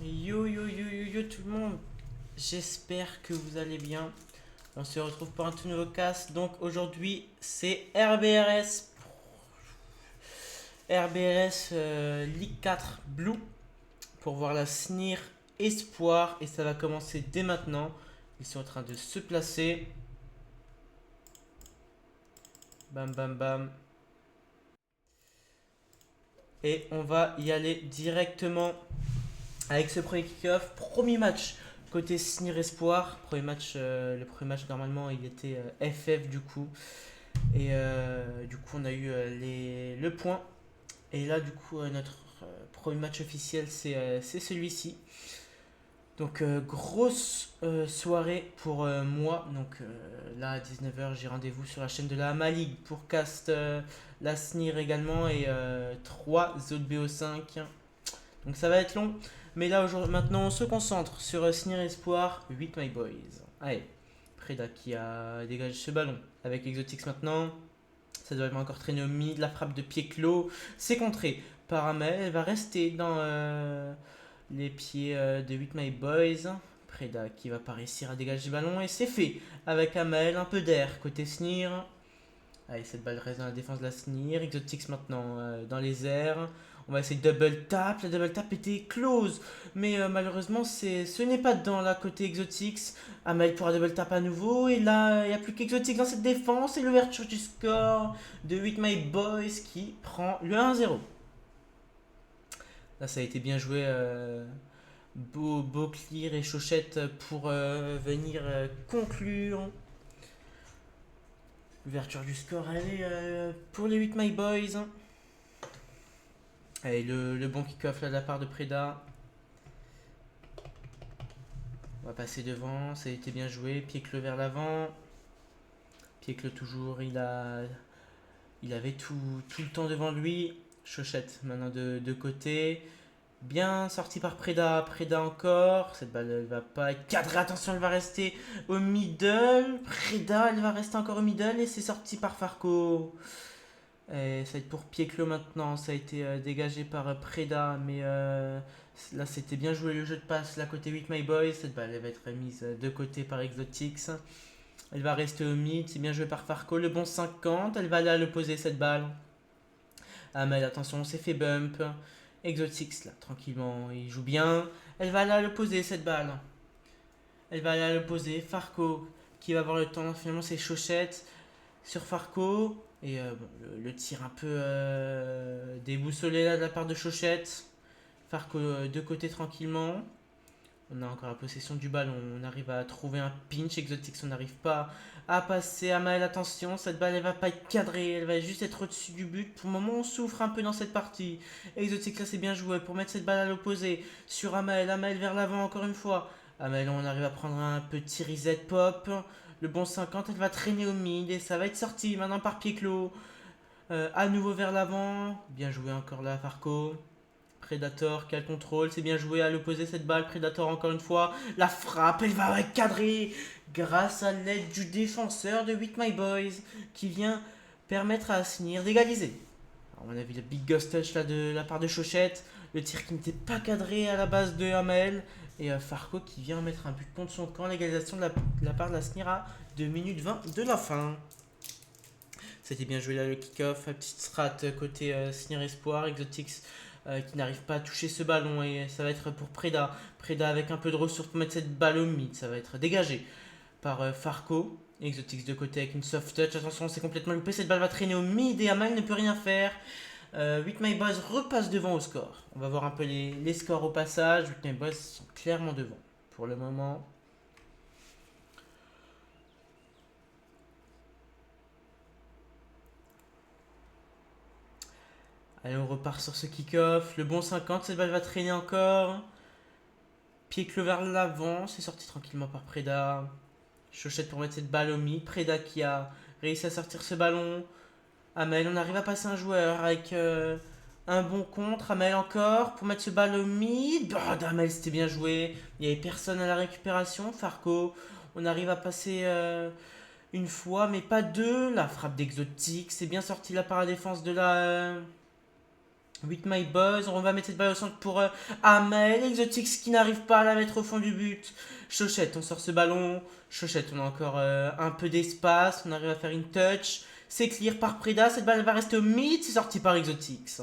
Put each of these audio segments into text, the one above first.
Yo yo yo yo yo tout le monde, j'espère que vous allez bien. On se retrouve pour un tout nouveau cast. Donc aujourd'hui c'est RBRS Ligue 4 Blue pour voir la SNIR Espoir et ça va commencer dès maintenant. Ils sont en train de se placer. Bam bam bam. Et on va y aller directement avec ce premier kick-off. Premier match côté SNIR Espoir. Le premier match normalement il était FF du coup. Et du coup on a eu le point. Et là du coup notre premier match officiel c'est celui-ci. Donc grosse soirée pour moi. Donc là à 19h j'ai rendez-vous sur la chaîne de la Hama League pour cast la SNIR également et 3 autres BO5. Donc ça va être long. Mais là maintenant on se concentre sur SNIR Espoir 8 My Boys. Allez, Preda qui a dégagé ce ballon avec Exotix maintenant. Ça doit encore traîner au mid. La frappe de pied clos. C'est contré par Amel. Elle va rester dans les pieds de 8 My Boys. Preda qui va pas réussir à dégager le ballon. Et c'est fait avec Amel. Un peu d'air côté SNIR. Allez, cette balle reste dans la défense de la SNIR. Exotix maintenant dans les airs. On va essayer de double tap. La double tap était close. Mais malheureusement, ce n'est pas dans la côté Exotix. Amel pour un double tap à nouveau. Et là, il n'y a plus qu'Exotix dans cette défense. Et l'ouverture du score de 8 My Boys qui prend le 1-0. Là, ça a été bien joué. Beau clear et Chochette pour venir conclure. L'ouverture du score, allez, pour les 8 My Boys. Allez, le bon kick-off là de la part de Preda. On va passer devant, ça a été bien joué. Pied-cleux vers l'avant. Pied-cleux toujours, il avait tout le temps devant lui. Chochette maintenant de côté. Bien sorti par Preda. Preda encore. Cette balle elle va pas être cadrée. Attention, elle va rester au middle. Preda, elle va rester encore au middle. Et c'est sorti par Farco. Et ça va être pour Pied-clos maintenant. Ça a été dégagé par Preda. Mais là, c'était bien joué le jeu de passe. Là, côté 8 My Boys. Cette balle elle va être remise de côté par Exotix. Elle va rester au mid. C'est bien joué par Farco. Le bon 50. Elle va aller à l'opposé cette balle. Ah, mais attention, on s'est fait bump. Exotix là, tranquillement, il joue bien. Elle va aller à l'opposé cette balle. Elle va aller à l'opposé. Farco qui va avoir le temps. Finalement, c'est Chochette sur Farco. Et bon, le tir un peu déboussolé là de la part de Chochette. Farco de côté tranquillement. On a encore la possession du ballon. On arrive à trouver un pinch. Exotix, on n'arrive pas à passer. Amael, attention. Cette balle, elle va pas être cadrée. Elle va juste être au-dessus du but. Pour le moment, on souffre un peu dans cette partie. Exotix, là, c'est bien joué pour mettre cette balle à l'opposé. Sur Amael. Amael vers l'avant, encore une fois. Amael, on arrive à prendre un petit reset pop. Le bon 50, elle va traîner au mid. Et ça va être sorti maintenant par pied clos. À nouveau vers l'avant. Bien joué encore là, Farco. Predator, quel contrôle, c'est bien joué à l'opposé cette balle. Predator encore une fois, la frappe, elle va cadrer grâce à l'aide du défenseur de 8 My Boys qui vient permettre à SNIR d'égaliser. Alors, on a vu le big ghost touch là de la part de Chochette, le tir qui n'était pas cadré à la base de Hamel et Farco qui vient mettre un but contre son camp. L'égalisation de la part de la SNIR à 2 minutes 20 de la fin. C'était bien joué là le kick-off, petite strat côté SNIR Espoir, Exotix qui n'arrive pas à toucher ce ballon et ça va être pour Preda. Preda avec un peu de ressources pour mettre cette balle au mid. Ça va être dégagé par Farco. Exotix de côté avec une soft touch. Attention, c'est complètement loupé. Cette balle va traîner au mid et Amal ne peut rien faire. 8 My Boys repasse devant au score. On va voir un peu les scores au passage. 8 My Boys sont clairement devant pour le moment. Allez, on repart sur ce kick-off. Le bon 50, cette balle va traîner encore. Pied-clos vers l'avant, c'est sorti tranquillement par Preda. Chochette pour mettre cette balle au mid. Preda qui a réussi à sortir ce ballon. Amel, on arrive à passer un joueur avec un bon contre. Amel encore pour mettre ce balle au mid. Oh, Amel, c'était bien joué. Il n'y avait personne à la récupération. Farco, on arrive à passer une fois, mais pas deux. La frappe d'Exotique, c'est bien sorti là par la défense 8 My Boys, on va mettre cette balle au centre pour Amel. Exotix qui n'arrive pas à la mettre au fond du but. Chochette, on sort ce ballon. Chochette, on a encore un peu d'espace. On arrive à faire une touch. C'est clear par Preda. Cette balle va rester au mid. C'est sorti par Exotix.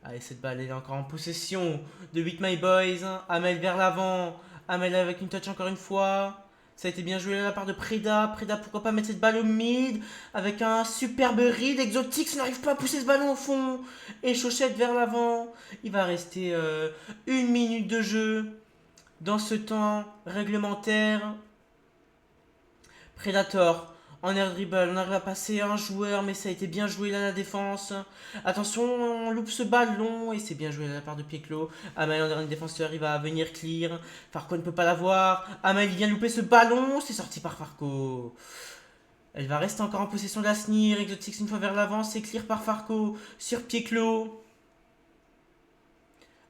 Allez, cette balle elle est encore en possession de 8 My Boys. Amel vers l'avant. Amel avec une touch encore une fois. Ça a été bien joué de la part de Preda. Preda, pourquoi pas mettre cette balle au mid avec un superbe read. Exotix n'arrive pas à pousser ce ballon au fond. Et Chochette vers l'avant. Il va rester 1 minute de jeu dans ce temps réglementaire. Predator en air dribble, on arrive à passer un joueur, mais ça a été bien joué là la défense. Attention, on loupe ce ballon et c'est bien joué de la part de Pieklo. Amel en dernier défenseur, il va venir clear. Farco ne peut pas l'avoir. Amel il vient louper ce ballon, c'est sorti par Farco. Elle va rester encore en possession de la Snir. Exotix une fois vers l'avant, c'est clear par Farco sur Pieklo.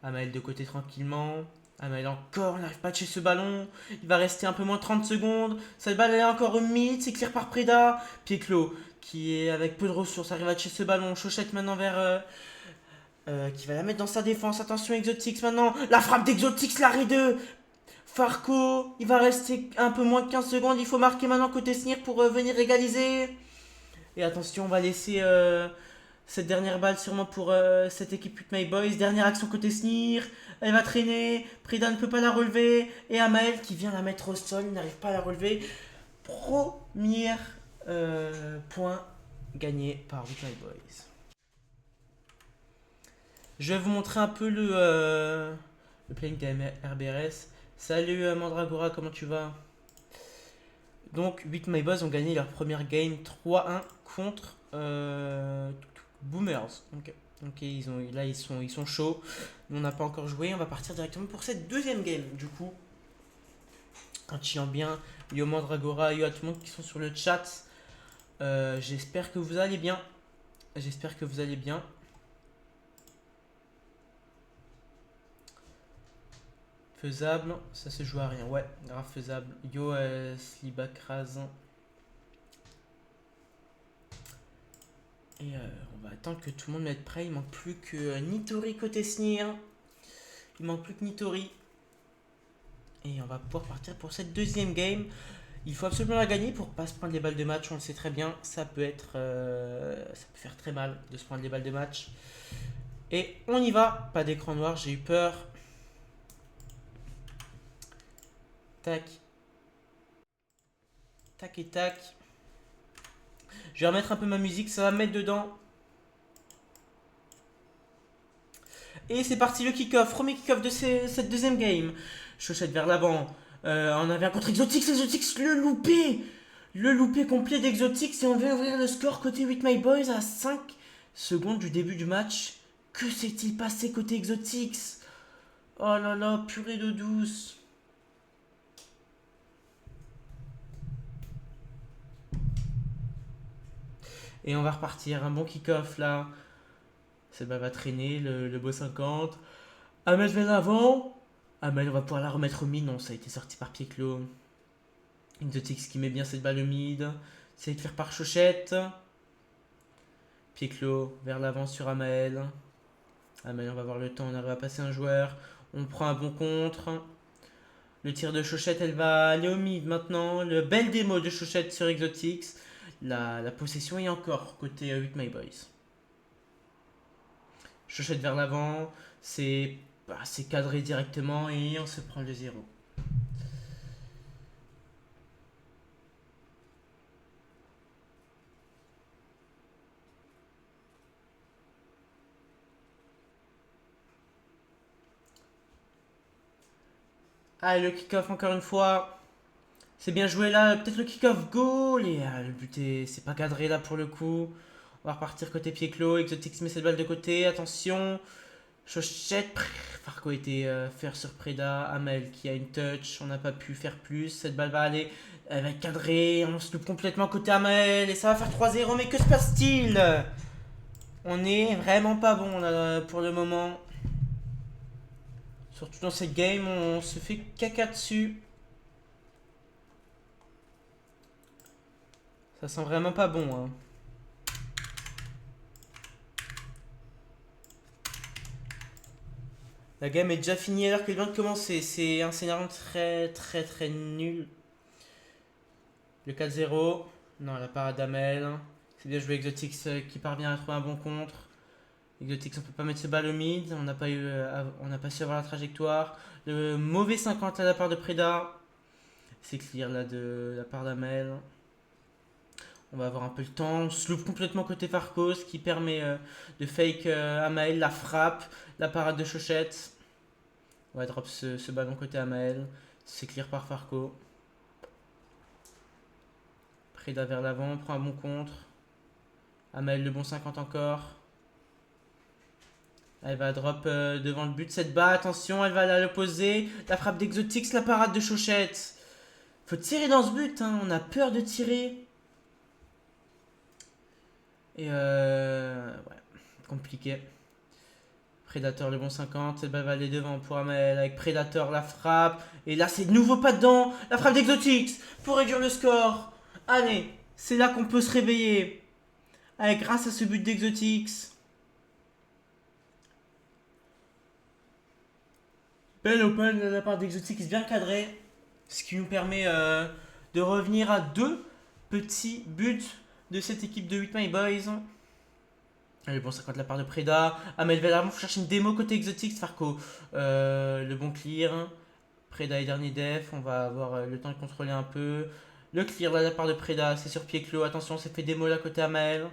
Amel de côté tranquillement. Amel encore, il n'arrive pas à toucher ce ballon. Il va rester un peu moins de 30 secondes. Cette balle elle est encore humide, c'est clear par Preda. Pieklo qui est avec peu de ressources arrive à toucher ce ballon. Chochette maintenant vers... qui va la mettre dans sa défense. Attention Exotix maintenant. La frappe d'Exotix, l'arrêt de Farco. Il va rester un peu moins de 15 secondes. Il faut marquer maintenant côté Snir pour venir égaliser. Et attention, on va laisser cette dernière balle sûrement pour cette équipe 8 My Boys. Dernière action côté Snir. Elle va traîner. Preda ne peut pas la relever. Et Amel qui vient la mettre au sol. Il n'arrive pas à la relever. Premier point gagné par 8 My Boys. Je vais vous montrer un peu le playing de RBRS. Salut Mandragora, comment tu vas? Donc 8 My Boys ont gagné leur première game 3-1 contre Boomers. Donc là ils sont chauds. Nous on n'a pas encore joué. On va partir directement pour cette deuxième game. Du coup, en chillant bien. Yo Mandragora, yo à tout le monde qui sont sur le chat. J'espère que vous allez bien. J'espère que vous allez bien. Faisable, ça se joue à rien. Ouais, grave faisable. Yo Slibak Razan. Et on va attendre que tout le monde mette prêt. Il manque plus que Nitori côté Snir. Il manque plus que Nitori. Et on va pouvoir partir pour cette deuxième game. Il faut absolument la gagner pour pas se prendre les balles de match. On le sait très bien. Ça peut faire très mal de se prendre les balles de match. Et on y va. Pas d'écran noir, j'ai eu peur. Tac. Tac et tac. Je vais remettre un peu ma musique, ça va me mettre dedans. Et c'est parti le kick-off, premier kick-off de cette deuxième game. Chochette vers l'avant. On avait un contre Exotix, Exotix le loupé. Le loupé complet d'Exotix et on vient ouvrir le score côté 8 My Boys à 5 secondes du début du match. Que s'est-il passé côté Exotix? Oh là là, purée de douce. Et on va repartir, un bon kick-off là. Cette balle va traîner, le beau 50. Amel vers l'avant. Amel, on va pouvoir la remettre au mid. Non, ça a été sorti par Pieklo. Exotix qui met bien cette balle au mid. C'est de faire par Chochette. Pieklo vers l'avant sur Amel. Amel, on va avoir le temps, on arrive à passer un joueur. On prend un bon contre. Le tir de Chochette, elle va aller au mid maintenant. Le bel démo de Chochette sur Exotix. La possession est encore côté 8 My Boys. Chochette vers l'avant, c'est cadré directement et on se prend le 0. Allez, le kick-off encore une fois. C'est bien joué là, peut-être le kick-off goal. Et le but c'est pas cadré là pour le coup. On va repartir côté Pieklo. Exotix met cette balle de côté, attention. Chochette, Farco était faire sur Preda. Amel qui a une touch, on n'a pas pu faire plus. Cette balle va aller, elle va être cadrée. On se loupe complètement côté Amel et ça va faire 3-0. Mais que se passe-t-il? On est vraiment pas bon là pour le moment. Surtout dans cette game, on se fait caca dessus. Ça sent vraiment pas bon. Hein. La game est déjà finie alors qu'elle vient de commencer. C'est un scénario très nul. Le 4-0. Non, la parade d'Amel. C'est bien joué Exotix qui parvient à trouver un bon contre. Exotix, on peut pas mettre ce balle au mid. On n'a pas su avoir la trajectoire. Le mauvais 50 à la part de Preda. C'est clear là de la part d'Amel. On va avoir un peu le temps. On se loupe complètement côté Farco, ce qui permet de fake Amael, la frappe, la parade de Chochette. On va drop ce ballon côté Amael. C'est clear par Farco. Preda vers l'avant, prend un bon contre. Amael le bon 50 encore. Elle va drop devant le but cette balle. Attention, elle va aller à l'opposé. La frappe d'Exotix, la parade de Chochette. Faut tirer dans ce but, hein. On a peur de tirer. Et ouais, compliqué. Predator le bon 50, cette balle va aller devant pour Amel avec Predator la frappe. Et là c'est de nouveau pas dedans, la frappe d'Exotix pour réduire le score. Allez, c'est là qu'on peut se réveiller. Allez, grâce à ce but d'Exotix. Belle open de la part d'Exotix bien cadré. Ce qui nous permet de revenir à 2 petits buts de cette équipe de 8 My Boys. Le bon 50 de la part de Preda. Amel Velarmont, faut chercher une démo côté Exotix. Farco, le bon clear. Preda est dernier def. On va avoir le temps de contrôler un peu. Le clear de la part de Preda, c'est sur pied clos. Attention, c'est fait démo là côté Amel.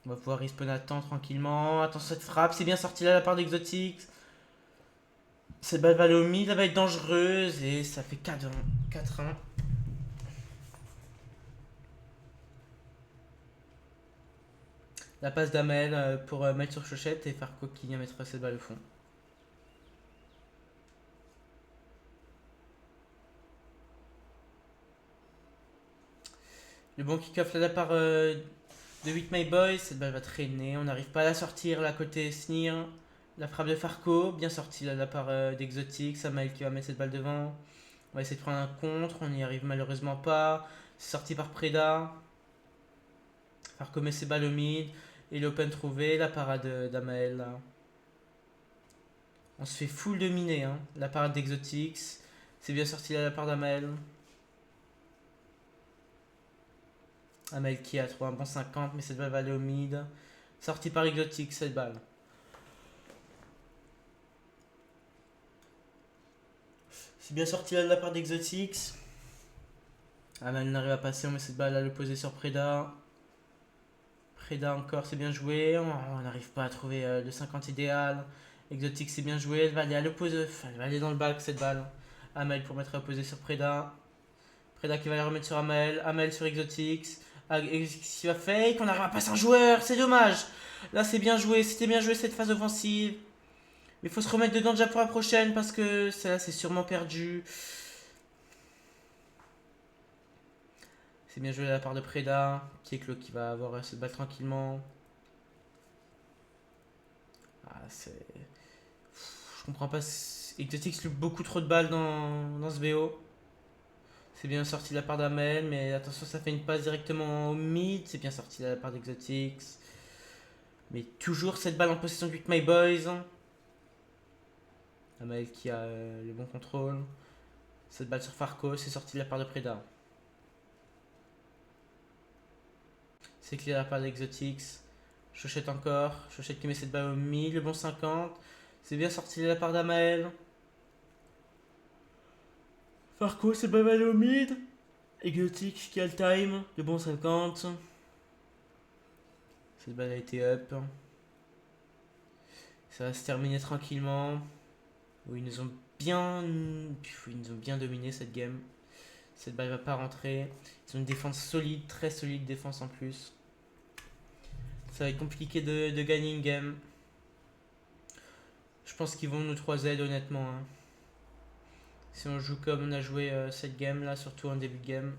On va pouvoir respawn à temps tranquillement. Attention, cette frappe, c'est bien sorti là de la part d'Exotix. Cette balle va aller au mid, elle va être dangereuse. Et ça fait 4-1. La passe d'Amel pour mettre sur Chochette et Farco qui vient mettre cette balle au fond. Le bon kick-off là de la part de 8 My Boys. Cette balle va traîner. On n'arrive pas à la sortir là côté Snir. La frappe de Farco, bien sortie là de la part d'Exotix. Amel qui va mettre cette balle devant. On va essayer de prendre un contre. On n'y arrive malheureusement pas. C'est sorti par Preda. Farco met ses balles au mid. Et l'open trouvé. La parade d'Amael là. On se fait full dominer. Hein. La parade d'Exotix. C'est bien sorti là de la part d'Amael. Amel qui a trouvé un bon 50, mais cette balle va aller au mid. Sortie par Exotix, cette balle. C'est bien sorti là de la part d'Exotix. Amel n'arrive à passer, on met cette balle à l'opposé sur Preda. Preda encore, c'est bien joué. On n'arrive pas à trouver le 50 idéal. Exotix, c'est bien joué. Elle va aller à l'opposé. Elle va aller dans le bac cette balle. Amel pour mettre à l'opposé sur Preda. Preda qui va la remettre sur Amel. Amel sur Exotix. Exotix qui va fake. On arrive à passer un joueur. C'est dommage. Là, c'est bien joué. C'était bien joué cette phase offensive. Mais il faut se remettre dedans déjà pour la prochaine parce que ça, c'est sûrement perdu. C'est bien joué de la part de Preda. Pieklo qui va avoir cette balle tranquillement. Ah, c'est. Je comprends pas. Exotix loupe beaucoup trop de balles dans ce BO. C'est bien sorti de la part d'Amel, mais attention, ça fait une passe directement au mid. C'est bien sorti de la part d'Exotix. Mais toujours cette balle en possession de 8 My Boys. Amel qui a le bon contrôle. Cette balle sur Farco, c'est sorti de la part de Preda. C'est clear de la part d'Exotix. Chochette encore. Chochette qui met cette balle au mid, le bon 50. C'est bien sorti de la part d'Amael. Farco, cette balle va aller au mid. Exotix qui a le time, le bon 50. Cette balle a été up. Ça va se terminer tranquillement. Oui, ils nous ont bien dominé cette game. Cette balle va pas rentrer. Ils ont une défense solide, très solide défense en plus. Ça va être compliqué de gagner une game. Je pense qu'ils vont nous 3Z honnêtement. Hein. Si on joue comme on a joué cette game là, surtout en début de game,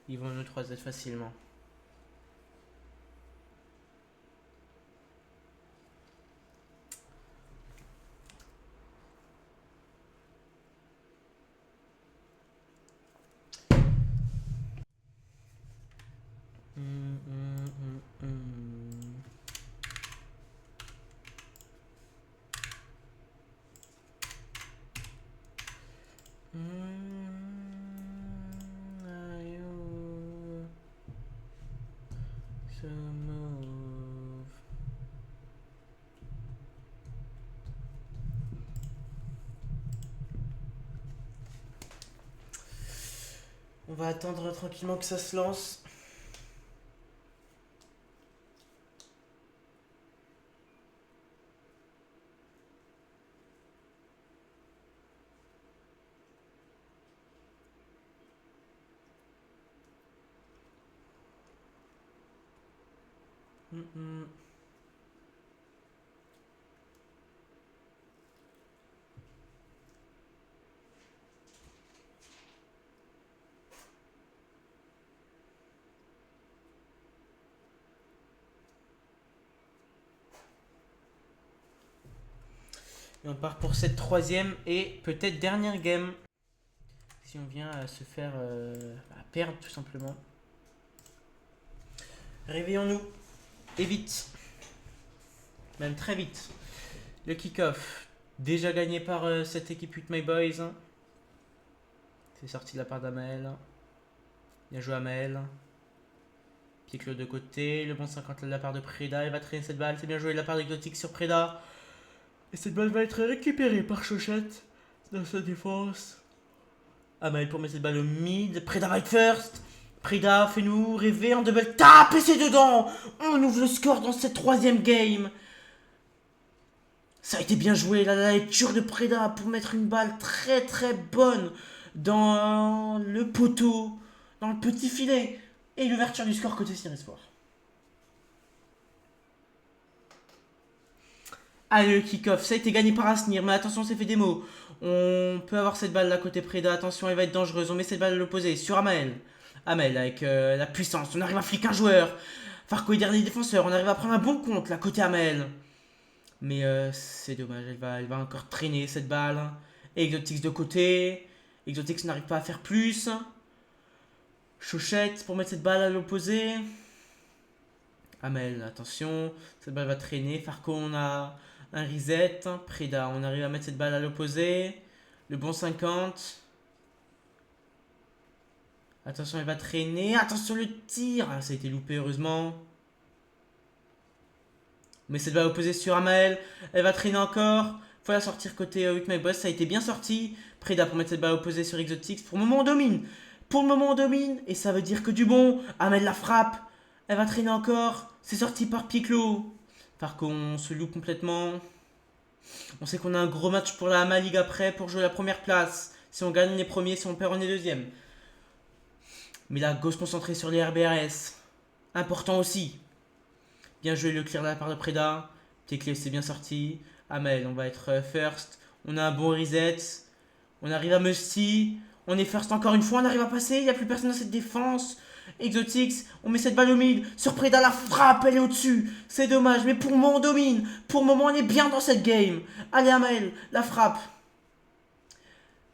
ils vont nous 3Z facilement. move. On va attendre tranquillement que ça se lance. Et on part pour cette troisième et peut-être dernière game. Si on vient à se faire à perdre tout simplement. Réveillons-nous. Et vite. Même très vite. Le kick-off. Déjà gagné par cette équipe With My Boys. C'est sorti de la part d'Amel. Bien joué Amel. Pique-le de côté. Le bon 50 de la part de Preda. Il va traîner cette balle. C'est bien joué de la part d'Exotique sur Preda. Et cette balle va être récupérée par Chochette dans sa défense. Amel pour mettre cette balle au mid. Preda va être first. Preda, fais-nous rêver en double tap et c'est dedans. On ouvre le score dans cette troisième game. Ça a été bien joué, la lecture de Preda pour mettre une balle très très bonne dans le poteau, dans le petit filet. Et l'ouverture du score côté Sirisport. Allez, le kick-off, ça a été gagné par Asnir, mais attention, c'est fait des mots. On peut avoir cette balle là côté Preda, attention, elle va être dangereuse. On met cette balle à l'opposé, sur Amel. Amel avec la puissance, on arrive à fliquer un joueur. Farco est dernier défenseur, on arrive à prendre un bon compte là côté Amel. Mais c'est dommage, elle va encore traîner cette balle. Et Exotix de côté. Exotix n'arrive pas à faire plus. Chochette pour mettre cette balle à l'opposé. Amel, attention, cette balle va traîner. Farco, on a un reset. Preda, on arrive à mettre cette balle à l'opposé. Le bon 50. Attention, elle va traîner. Attention, le tir. Ah, ça a été loupé, heureusement. Mais cette balle opposée sur Amael. Elle va traîner encore. Faut la sortir côté With My Boss. Ça a été bien sorti. Preda pour mettre cette balle opposée sur Exotix. Pour le moment, on domine. Pour le moment, on domine. Et ça veut dire que du bon. Amel la frappe. Elle va traîner encore. C'est sorti par Piclo. Par contre, on se loue complètement. On sait qu'on a un gros match pour la Ama League après. Pour jouer la première place. Si on gagne les premiers, si on perd, on est deuxième. Mais là, go se concentrer sur les RBRS. Important aussi. Bien joué le clear de la part de Preda. T-Clé, c'est bien sorti. Amel, on va être first. On a un bon reset. On arrive à Musty. On est first encore une fois. On arrive à passer. Il n'y a plus personne dans cette défense. Exotix, on met cette balle au mid. Sur Preda, la frappe, elle est au-dessus. C'est dommage, mais pour le moment, on domine. Pour le moment, on est bien dans cette game. Allez, Amel, la frappe.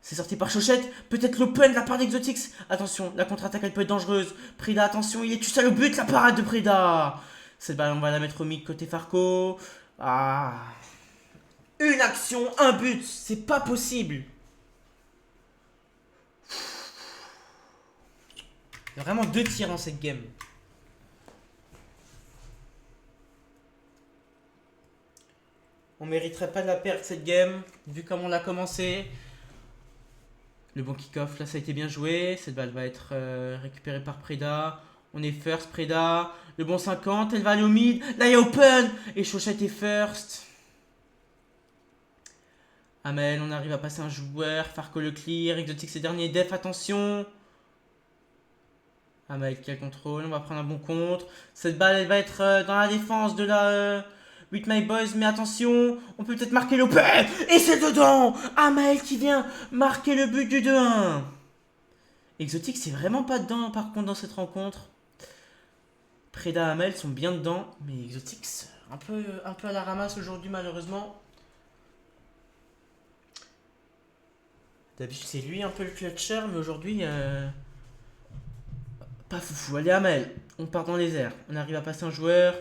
C'est sorti par Chochette. Peut-être l'open de la part d'Exotix. Attention, la contre-attaque, elle peut être dangereuse. Preda, attention, il est tout seul au but, la parade de Preda. Cette balle, on va la mettre au mid côté Farco. Ah. Une action, un but. C'est pas possible. Il y a vraiment 2 tirs dans cette game. On mériterait pas de la perdre cette game, vu comme on l'a commencé. Le bon kick-off, là ça a été bien joué. Cette balle va être récupérée par Preda. On est first, Preda. Le bon 50, elle va aller au mid. Là il y a open. Et Chochette est first. Amel, on arrive à passer un joueur. Farco le clear. Exotix c'est dernier. Def, attention. Amel qui a le contrôle. On va prendre un bon contre. Cette balle, elle va être dans la défense de la With My Boys. Mais attention, on peut peut-être marquer l'open. Et c'est dedans. Amel qui vient marquer le but du 2-1. Exotix, c'est vraiment pas dedans par contre dans cette rencontre. Preda et Amel sont bien dedans. Mais Exotix, un peu à la ramasse aujourd'hui malheureusement. D'habitude c'est lui un peu le clutcher. Mais aujourd'hui... pas foufou, allez Amel, on part dans les airs, on arrive à passer un joueur,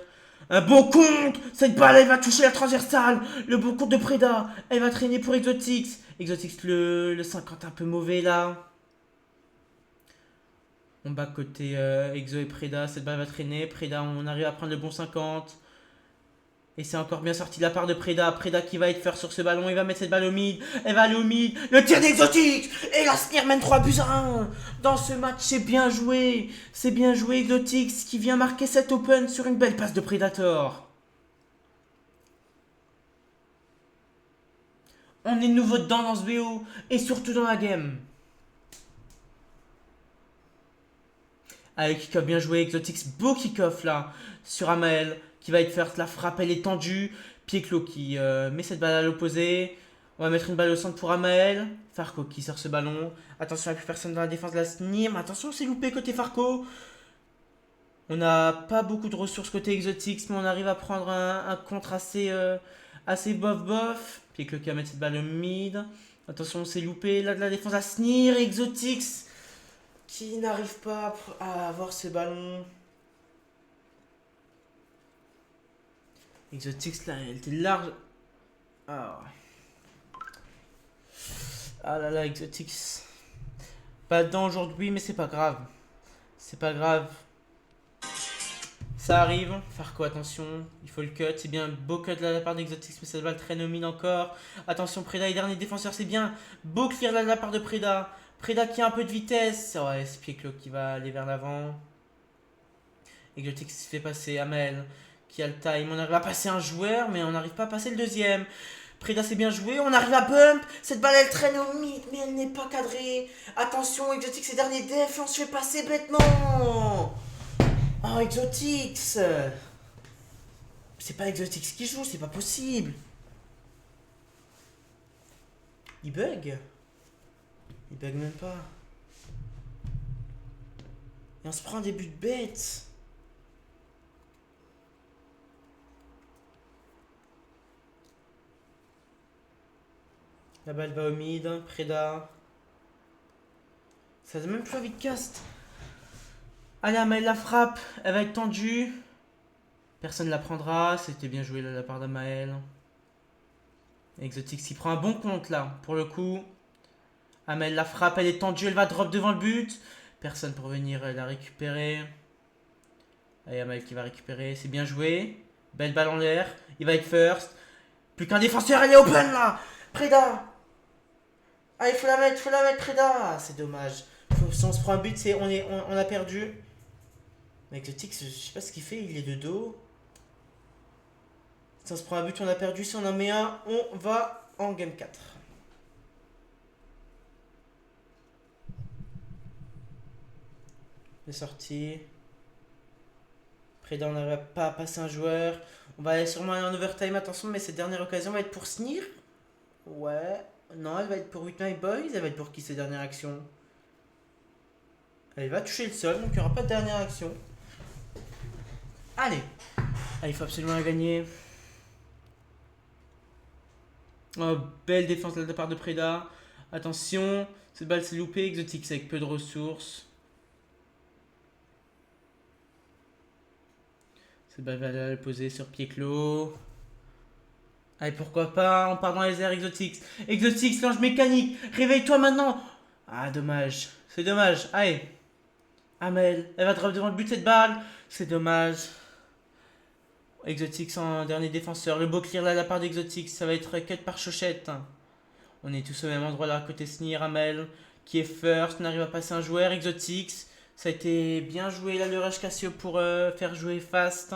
un bon compte, cette balle elle va toucher la transversale, le bon compte de Preda, elle va traîner pour Exotix, Exotix le 50 un peu mauvais là, On bat côté Exo et Preda. Cette balle va traîner. Preda, on arrive à prendre le bon 50. Et c'est encore bien sorti de la part de Preda. Preda qui va être faire sur ce ballon. Il va mettre cette balle au mid. Elle va aller au mid. Le tir d'Exotics. Et la Sneer mène 3 buts à 1. Dans ce match, c'est bien joué. C'est bien joué Exotics qui vient marquer cet open sur une belle passe de Predator. On est de nouveau dedans dans ce BO. Et surtout dans la game. Allez, kick-off bien joué. Exotics, beau kick-off là. Sur Amael. Qui va être first. La frappe, elle est tendue. Pied-clos qui met cette balle à l'opposé. On va mettre une balle au centre pour Amael. Farco qui sort ce ballon. Attention, il n'y a plus personne dans la défense de la SNIR. Mais attention, c'est loupé côté Farco. On n'a pas beaucoup de ressources côté Exotics. Mais on arrive à prendre un contre assez bof. Pied-clos qui va mettre cette balle au mid. Attention, c'est loupé là de la défense de la SNIR. Exotics qui n'arrive pas à avoir ce ballon. Exotics là, elle était large. Ah là là, Exotics. Pas dedans aujourd'hui, mais c'est pas grave. C'est pas grave. Ça arrive. Farco, attention. Il faut le cut. C'est bien beau cut de la part d'Exotics, mais ça va le traîner au mine encore. Attention, Preda et dernier défenseur, c'est bien. Beau clear de la part de Preda. Preda qui a un peu de vitesse. Ouais, c'est Pied-clos qui va aller vers l'avant. Exotics se fait passer. Amel qui a le time. On arrive à passer un joueur, mais on n'arrive pas à passer le deuxième. Preda c'est bien joué. On arrive à bump. Cette balle elle traîne au mid, mais elle n'est pas cadrée. Attention, Exotics, c'est dernier def. Et on se fait passer bêtement. Oh, Exotics. C'est pas Exotics qui joue, c'est pas possible. Il bug. Il bug même pas. Et on se prend des buts bêtes. La balle va au mid, Preda. Ça n'a même plus envie de cast. Allez, Amael la frappe, elle va être tendue. Personne ne la prendra, c'était bien joué là, de la part d'Amael. Exotics il prend un bon compte là, pour le coup. Amael la frappe, elle est tendue, elle va drop devant le but. Personne pour venir la récupérer. Allez, Amael qui va récupérer, c'est bien joué. Belle balle en l'air, il va être first. Plus qu'un défenseur, elle est open là. Preda. Ah, il faut la mettre, Preda. C'est dommage. Si on se prend un but, on a perdu. Mais Exotics, je sais pas ce qu'il fait, il est de dos. Si on se prend un but, on a perdu. Si on en met un, on va en game 4. C'est sorti. Preda, on n'arrive pas à passer un joueur. On va aller sûrement aller en overtime. Attention, mais cette dernière occasion va être pour Sneer. Ouais. Non, elle va être pour With My Boys. Elle va être pour qui cette dernière action? Elle va toucher le sol, donc il n'y aura pas de dernière action. Allez. Allez, il faut absolument la gagner. Oh, belle défense de la part de Preda. Attention, cette balle s'est loupée. Exotics avec peu de ressources. Cette balle va la poser sur Pied-clos. Allez, pourquoi pas, on part dans les airs, Exotics. Exotics, l'ange mécanique, réveille-toi maintenant. Ah, dommage, c'est dommage. Allez, Amel, elle va drop devant le but cette balle. C'est dommage. Exotics en dernier défenseur. Le beau clear là de la part d'Exotics, ça va être cut par Chochette. On est tous au même endroit là, côté Sneer, Amel, qui est first, on arrive à passer un joueur, Exotics. Ça a été bien joué là, le rush Cassio pour faire jouer fast.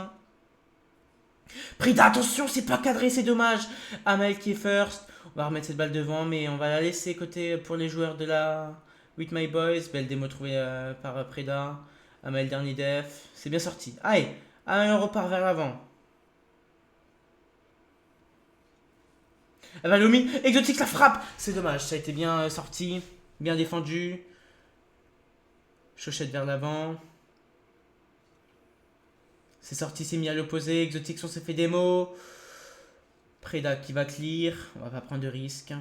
Preda, attention, c'est pas cadré, c'est dommage. Amel qui est first. On va remettre cette balle devant, mais on va la laisser côté pour les joueurs de la With My Boys. Belle démo trouvée par Preda. Amel, dernier def. C'est bien sorti. Allez, Amel, on repart vers l'avant. Elle va le mid. Exotics la frappe. C'est dommage, ça a été bien sorti. Bien défendu. Chochette vers l'avant. C'est sorti, c'est mis à l'opposé. Exotics, on s'est fait démo. Preda qui va clear. On va pas prendre de risque.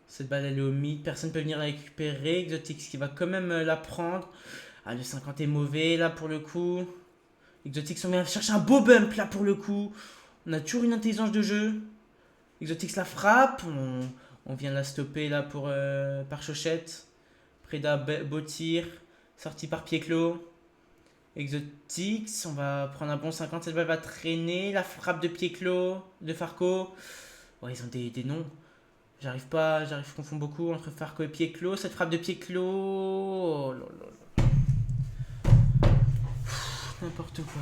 Cette balle elle est au mid. Personne ne peut venir la récupérer. Exotics qui va quand même la prendre. Ah, le 50 est mauvais là pour le coup. Exotics, on vient chercher un beau bump là pour le coup. On a toujours une intelligence de jeu. Exotics la frappe. On vient la stopper là par Chochette. Preda, beau tir. Sorti par Pied-Clos. Exotix, on va prendre un bon 50. Cette balle va traîner. La frappe de Pied-Clos, de Farco. Ouais, ils ont des noms. J'arrive pas, je confonds beaucoup entre Farco et Pied-Clos. Cette frappe de Pied-Clos. Oh là là là. N'importe quoi.